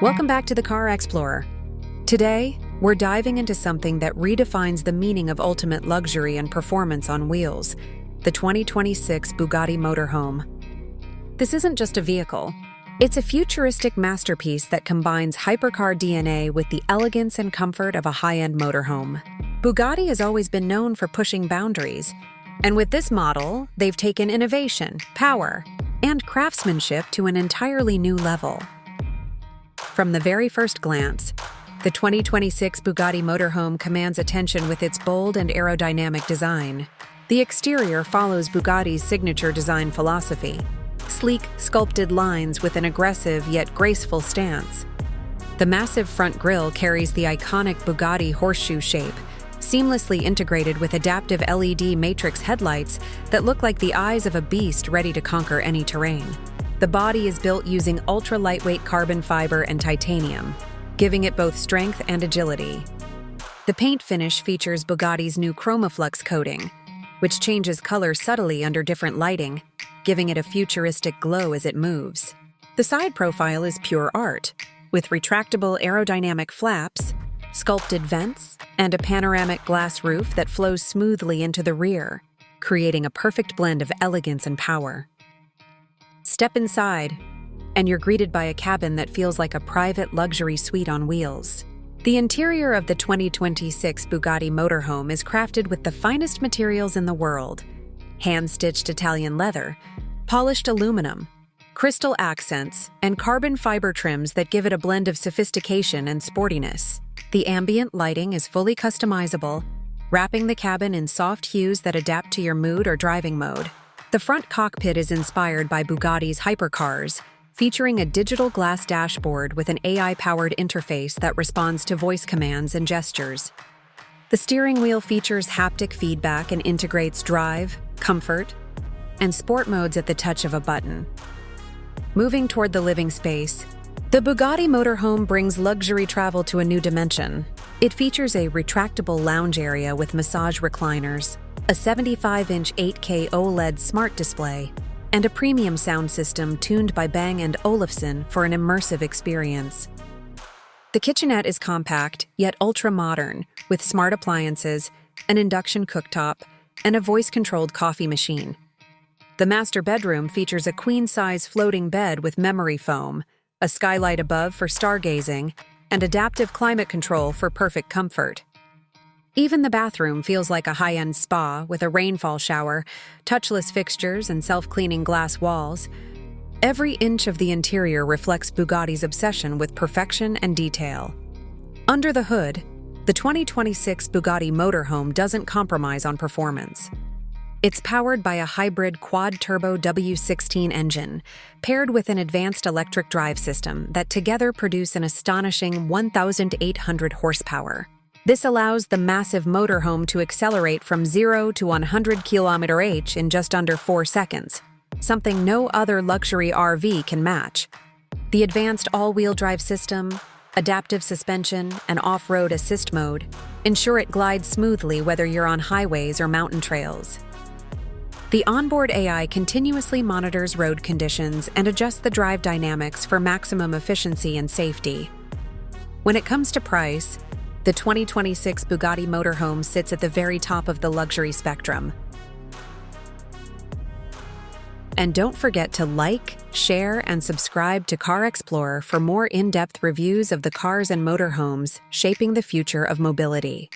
Welcome back to the Car Explorer. Today, we're diving into something that redefines the meaning of ultimate luxury and performance on wheels, the 2026 Bugatti Motorhome. This isn't just a vehicle. It's a futuristic masterpiece that combines hypercar DNA with the elegance and comfort of a high-end motorhome. Bugatti has always been known for pushing boundaries, and with this model, they've taken innovation, power, and craftsmanship to an entirely new level. From the very first glance, the 2026 Bugatti Motorhome commands attention with its bold and aerodynamic design. The exterior follows Bugatti's signature design philosophy: sleek, sculpted lines with an aggressive yet graceful stance. The massive front grille carries the iconic Bugatti horseshoe shape, seamlessly integrated with adaptive LED matrix headlights that look like the eyes of a beast ready to conquer any terrain. The body is built using ultra-lightweight carbon fiber and titanium, giving it both strength and agility. The paint finish features Bugatti's new ChromaFlux coating, which changes color subtly under different lighting, giving it a futuristic glow as it moves. The side profile is pure art, with retractable aerodynamic flaps, sculpted vents, and a panoramic glass roof that flows smoothly into the rear, creating a perfect blend of elegance and power. Step inside, and you're greeted by a cabin that feels like a private luxury suite on wheels. The interior of the 2026 Bugatti Motorhome is crafted with the finest materials in the world: hand-stitched Italian leather, polished aluminum, crystal accents, and carbon fiber trims that give it a blend of sophistication and sportiness. The ambient lighting is fully customizable, wrapping the cabin in soft hues that adapt to your mood or driving mode. The front cockpit is inspired by Bugatti's hypercars, featuring a digital glass dashboard with an AI-powered interface that responds to voice commands and gestures. The steering wheel features haptic feedback and integrates drive, comfort, and sport modes at the touch of a button. Moving toward the living space, the Bugatti Motorhome brings luxury travel to a new dimension. It features a retractable lounge area with massage recliners, a 75-inch 8K OLED smart display, and a premium sound system tuned by Bang & Olufsen for an immersive experience. The kitchenette is compact, yet ultra-modern, with smart appliances, an induction cooktop, and a voice-controlled coffee machine. The master bedroom features a queen-size floating bed with memory foam, a skylight above for stargazing, and adaptive climate control for perfect comfort. Even the bathroom feels like a high-end spa with a rainfall shower, touchless fixtures, and self-cleaning glass walls. Every inch of the interior reflects Bugatti's obsession with perfection and detail. Under the hood, the 2026 Bugatti Motorhome doesn't compromise on performance. It's powered by a hybrid quad-turbo W16 engine, paired with an advanced electric drive system that together produce an astonishing 1,800 horsepower. This allows the massive motorhome to accelerate from 0 to 100 km/h in just under 4 seconds, something no other luxury RV can match. The advanced all-wheel drive system, adaptive suspension, and off-road assist mode ensure it glides smoothly whether you're on highways or mountain trails. The onboard AI continuously monitors road conditions and adjusts the drive dynamics for maximum efficiency and safety. When it comes to price, the 2026 Bugatti Motorhome sits at the very top of the luxury spectrum. And don't forget to like, share, and subscribe to Car Explorer for more in-depth reviews of the cars and motorhomes shaping the future of mobility.